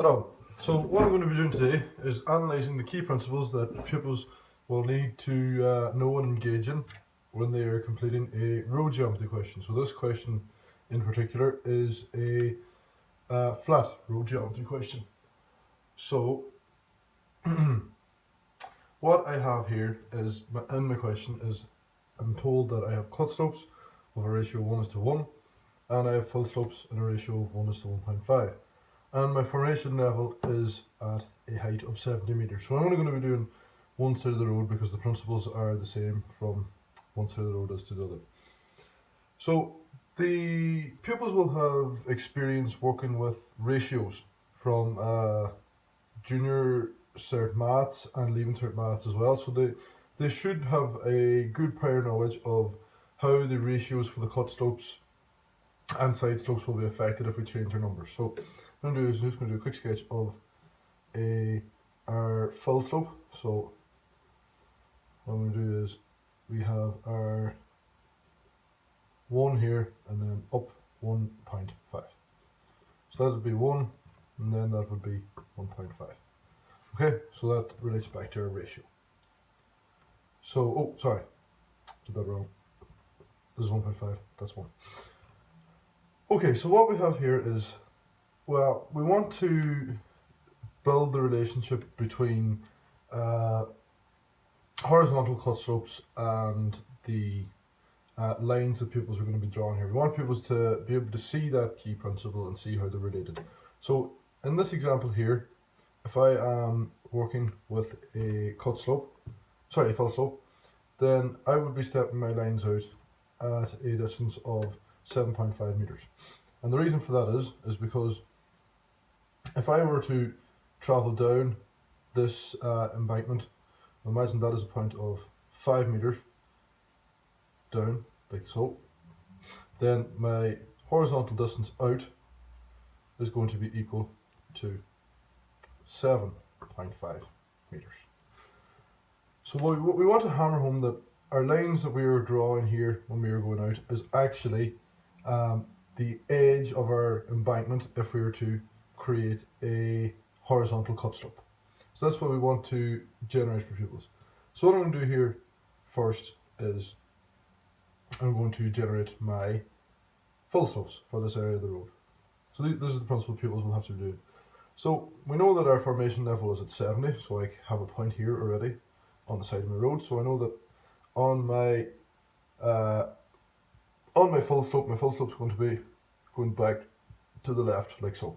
Hello. So what I'm going to be doing today is analysing the key principles that pupils will need to know and engage in when they are completing a road geometry question. So this question in particular is a flat road geometry question. So what I have here is, in my question is, I'm told that I have cut slopes of a ratio of 1:1 and I have fill slopes in a ratio of 1:1.5. And my formation level is at a height of 70 meters. So I'm only going to be doing one side of the road because the principles are the same from one side of the road as to the other. So the pupils will have experience working with ratios from junior cert maths and leaving cert maths as well. So they should have a good prior knowledge of how the ratios for the cut slopes and side slopes will be affected if we change our numbers. So what I'm going to do is I'm just going to do a quick sketch of our fill slope. So what I'm going to do is we have our 1 here and then up 1.5. So that would be 1 and then that would be 1.5. Okay, so that relates back to our ratio. So, oh, sorry, did that wrong. This is 1.5, that's 1. Okay, so what we have here is, well, we want to build the relationship between horizontal cut slopes and the lines that pupils are going to be drawing here. We want pupils to be able to see that key principle and see how they're related. So in this example here, if I am working with a fill slope, then I would be stepping my lines out at a distance of 7.5 meters. And the reason for that is because if I were to travel down this embankment, imagine that is a point of 5 meters down, like so, then my horizontal distance out is going to be equal to 7.5 meters. So what we want to hammer home that our lines that we are drawing here when we are going out is actually the edge of our embankment if we were to create a horizontal cut slope. So that's what we want to generate for pupils. So what I'm going to do here first is I'm going to generate my fill slopes for this area of the road. So this is the principle pupils will have to do. So we know that our formation level is at 70, so I have a point here already on the side of my road. So I know that on my fill slope is going to be going back to the left like so.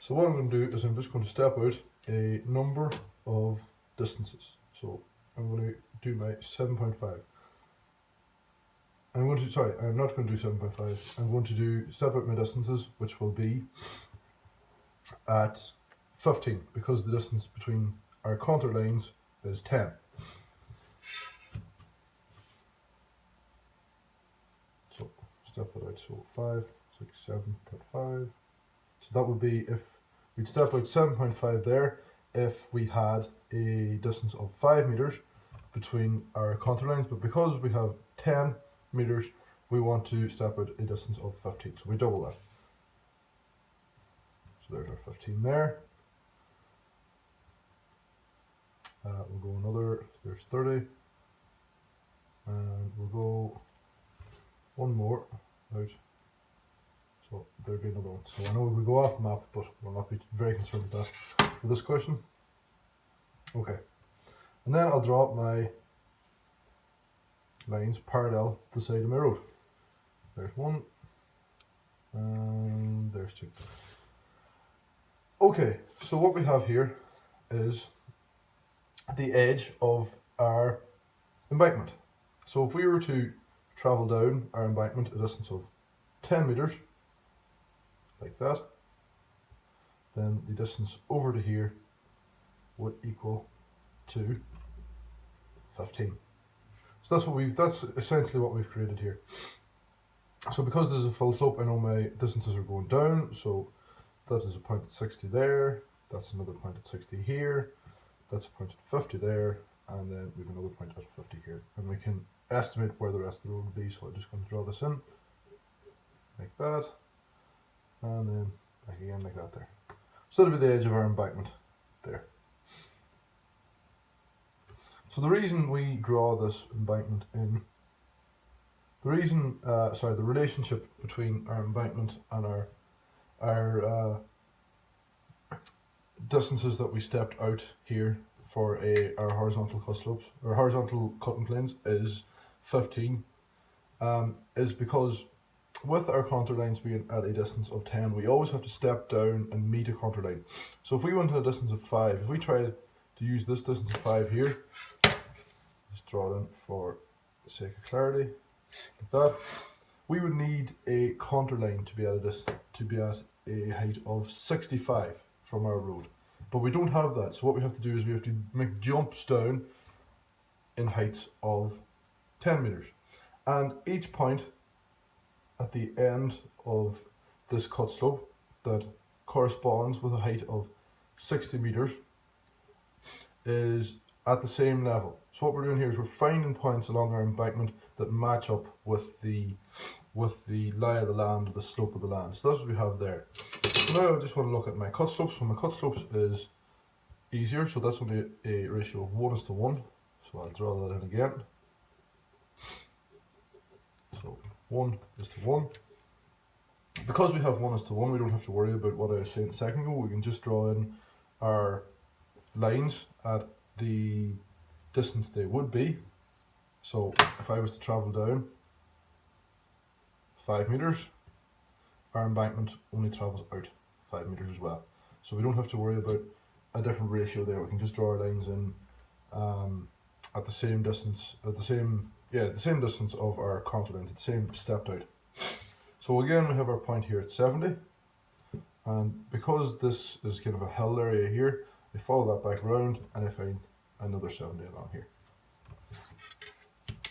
So what I'm going to do is I'm just going to step out a number of distances. So I'm going to do my 7.5. I'm not going to do 7.5. I'm going to step out my distances, which will be at 15, because the distance between our contour lines is 10. So step that out, so 5, 6, 7.5. So that would be if we'd step out 7.5 there if we had a distance of 5 meters between our contour lines, but because we have 10 meters, we want to step out a distance of 15, so we double that. So there's our 15 there. We'll go another, there's 30, and we'll go one more out. So there'll be another one. So I know we go off the map, but we'll not be very concerned with that for this question. Okay, and then I'll draw up my lines parallel to the side of my road. There's 1, and there's 2. Okay, so what we have here is the edge of our embankment. So if we were to travel down our embankment a distance of 10 meters, like that, then the distance over to here would equal to 15. So that's essentially what we've created here. So because this is a full slope, I know my distances are going down, so that is a point at 60 there, that's another point at 60 here, that's a point at 50 there, and then we have another point at 50 here. And we can estimate where the rest of the road will be, so I'm just going to draw this in, like that, and then back again like that there. So that'll be the edge of our embankment there. So the reason we draw this embankment in, the relationship between our embankment and our distances that we stepped out here for our horizontal cut slopes, or horizontal cutting planes, is 15, is because with our contour lines being at a distance of 10, we always have to step down and meet a contour line. So if we went to a distance of 5, if we try to use this distance of 5 here, just draw it in for the sake of clarity, like that, we would need a contour line to be at a height of 65 from our road. But we don't have that, so what we have to do is we have to make jumps down in heights of 10 meters. And each point at the end of this cut slope that corresponds with a height of 60 meters is at the same level. So what we're doing here is we're finding points along our embankment that match up with the lie of the land, the slope of the land. So that's what we have there. So now I just want to look at my cut slopes. So my cut slopes is easier, so that's only a ratio of 1:1. So I'll draw that in again. So 1:1. Because we have 1:1, we don't have to worry about what I was saying a second ago. We can just draw in our lines at the distance they would be. So if I was to travel down 5 meters, our embankment only travels out 5 meters as well. So we don't have to worry about a different ratio there. We can just draw our lines in at the same distance, the same distance of our contour lines, the same stepped out. So again, we have our point here at 70, and because this is kind of a hill area here, I follow that back around and I find another 70 along here.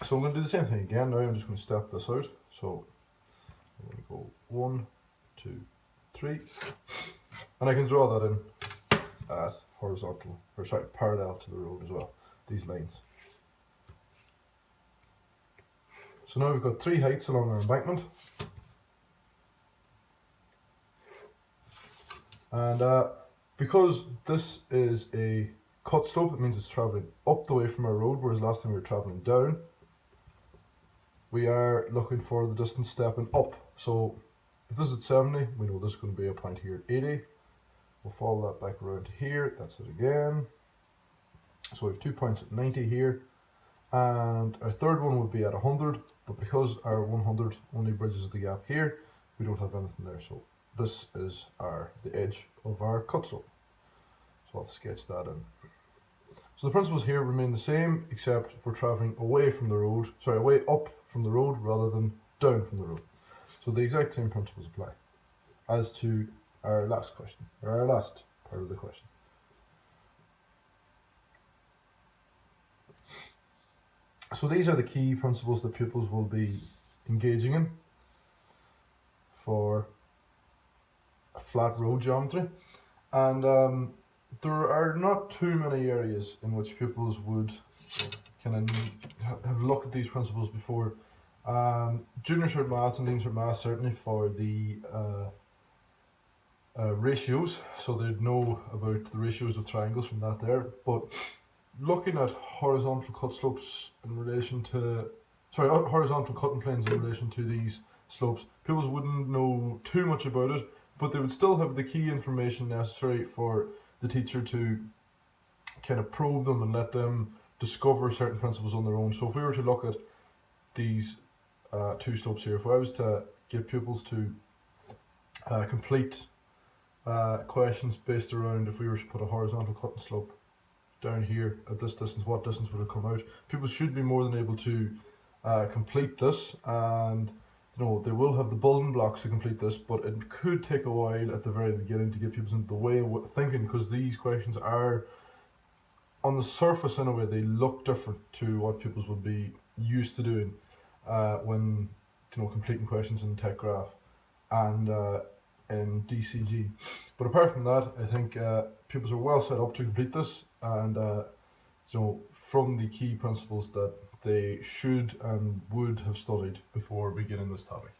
So I'm going to do the same thing again. Now I'm just going to step this out. So I'm going to go 1, 2, 3, and I can draw that in at parallel to the road as well, these lines. So now we've got 3 heights along our embankment, and because this is a cut slope, it means it's travelling up the way from our road, whereas last time we were travelling down. We are looking for the distance stepping up. So if this is at 70, we know this is going to be a point here at 80. We'll follow that back around to here, that's it again. So we have 2 points at 90 here, and our third one would be at 100, but because our 100 only bridges the gap here, we don't have anything there. So this is the edge of our cut slope. So I'll sketch that in. So the principles here remain the same, except we're travelling away from the road, away up from the road rather than down from the road. So the exact same principles apply. As to our last question, or our last part of the question. So these are the key principles that pupils will be engaging in for a flat road geometry, and there are not too many areas in which pupils would kind of have looked at these principles before. Junior cert maths and lean cert maths certainly for the ratios, so they'd know about the ratios of triangles from that there. But looking at horizontal cut slopes in relation to, horizontal cutting planes in relation to these slopes, pupils wouldn't know too much about it, but they would still have the key information necessary for the teacher to kind of probe them and let them discover certain principles on their own. So if we were to look at these 2 slopes here, if I was to get pupils to complete questions based around if we were to put a horizontal cutting slope down here at this distance, what distance would it come out? People should be more than able to complete this, and they will have the building blocks to complete this, but it could take a while at the very beginning to get people into the way of thinking, because these questions are, on the surface anyway, they look different to what pupils would be used to doing when completing questions in tech graph and in DCG. But apart from that, I think pupils are well set up to complete this, and from the key principles that they should and would have studied before beginning this topic.